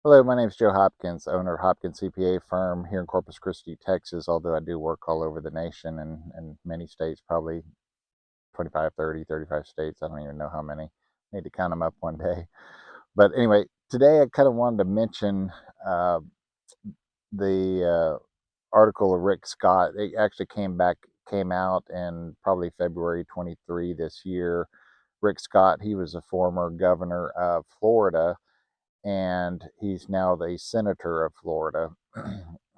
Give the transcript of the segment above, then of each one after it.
Hello, my name is Joe Hopkins, owner of Hopkins CPA firm here in Corpus Christi, Texas, although I do work all over the nation and many states, probably 25, 30, 35 states. I don't even know how many. Need to count them up one day. But anyway, today I kind of wanted to mention uh, the article of Rick Scott. It actually came out in probably February 23 this year. Rick Scott, he was a former governor of Florida, and he's now the senator of Florida.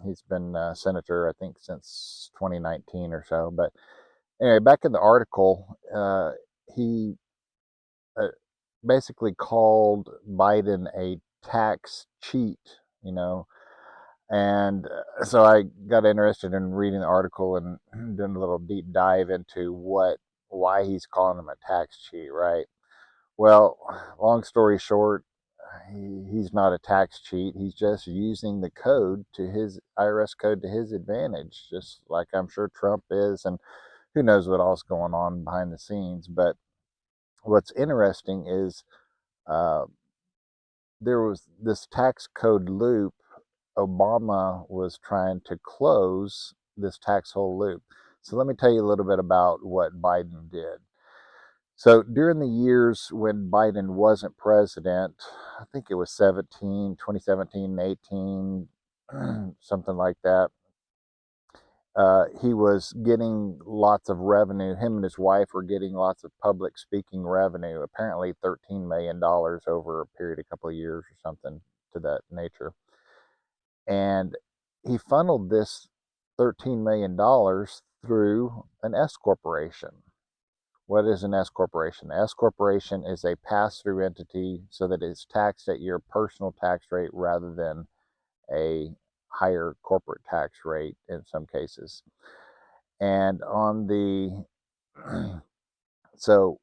He's been senator, I think, since 2019 or so. But anyway, back in the article, he uh, basically called Biden a tax cheat, you know. And so I got interested in reading the article and doing a little deep dive into why he's calling him a tax cheat, right? Well, long story short, he's not a tax cheat. He's just using the code to his IRS code to his advantage, just like I'm sure Trump is, and who knows what else going on behind the scenes. But what's interesting is uh, there was this tax code loop. Obama was trying to close this tax hole loop. So let me tell you a little bit about what Biden did. So during the years when Biden wasn't president, I think it was 2017, 18, something like that. He was getting lots of revenue. Him and his wife were getting lots of public speaking revenue, apparently $13 million over a period of a couple of years or something to that nature. And he funneled this $13 million through an S corporation. What is an S corporation? The S corporation is a pass-through entity so that it's taxed at your personal tax rate rather than a higher corporate tax rate in some cases. And on the so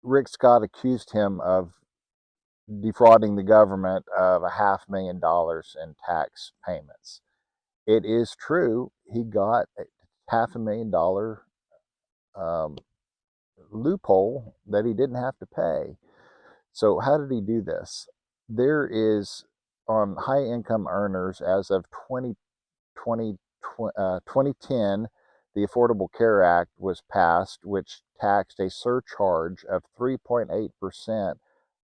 Rick Scott accused him of defrauding the government of $500,000 in tax payments. It is true he got a $500,000 um, loophole that he didn't have to pay. So how did he do this? There is on high income earners as of 2010, the Affordable Care Act was passed, which taxed a surcharge of 3.8%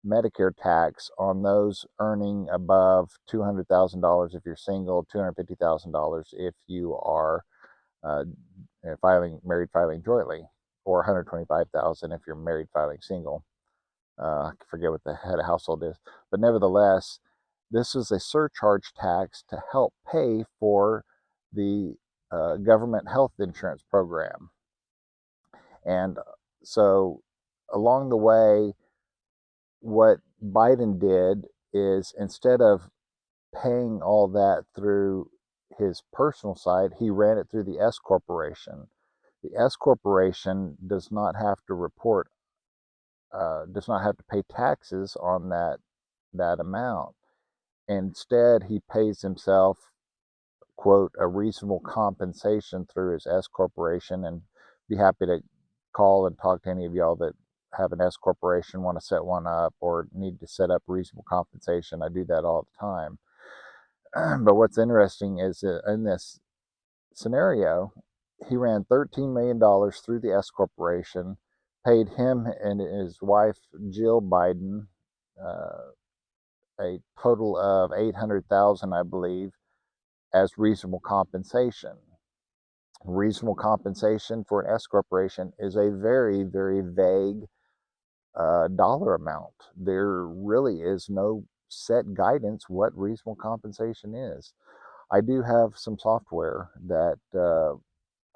Medicare tax on those earning above $200,000 if you're single, $250,000 if you are uh, filing jointly, or 125,000 if you're married filing single. I forget what the head of household is, but nevertheless, this is a surcharge tax to help pay for the government health insurance program. And so, along the way, what Biden did is instead of paying all that through his personal side, he ran it through the S corporation. The S corporation does not have to pay taxes on that amount. Instead, he pays himself, quote, a reasonable compensation through his S corporation. And be happy to call and talk to any of y'all that have an S corporation, want to set one up, or need to set up reasonable compensation. I do that all the time. But what's interesting is that in this scenario, he ran $13 million through the S corporation, paid him and his wife Jill Biden uh, a total of 800,000, I believe, as reasonable compensation. Reasonable compensation for an S corporation is a very, very vague dollar amount. There really is no set guidance what reasonable compensation is. I do have some software that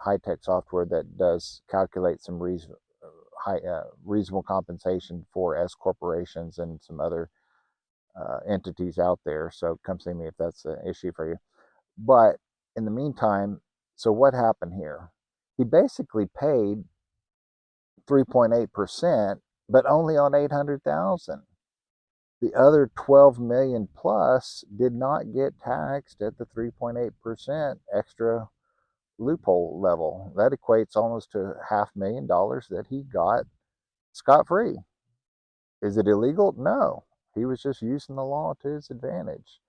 high tech software that does calculate some reasonable compensation for S corporations and some other entities out there. So come see me if that's an issue for you. But in the meantime, so what happened here? He basically paid 3.8%, but only on 800,000. The other 12 million plus did not get taxed at the 3.8% extra loophole level. That equates almost to $500,000 that he got scot free. Is it illegal? No. He was just using the law to his advantage.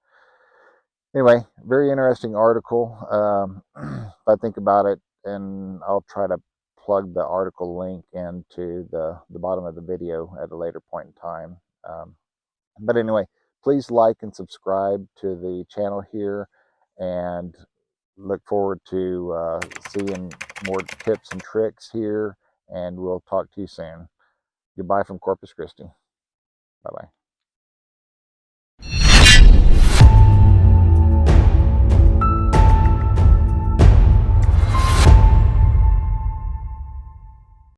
Anyway, very interesting article. If I think about it, and I'll try to plug the article link into the bottom of the video at a later point in time. But anyway, please like and subscribe to the channel here, and look forward to seeing more tips and tricks here, and we'll talk to you soon. Goodbye from Corpus Christi. Bye-bye.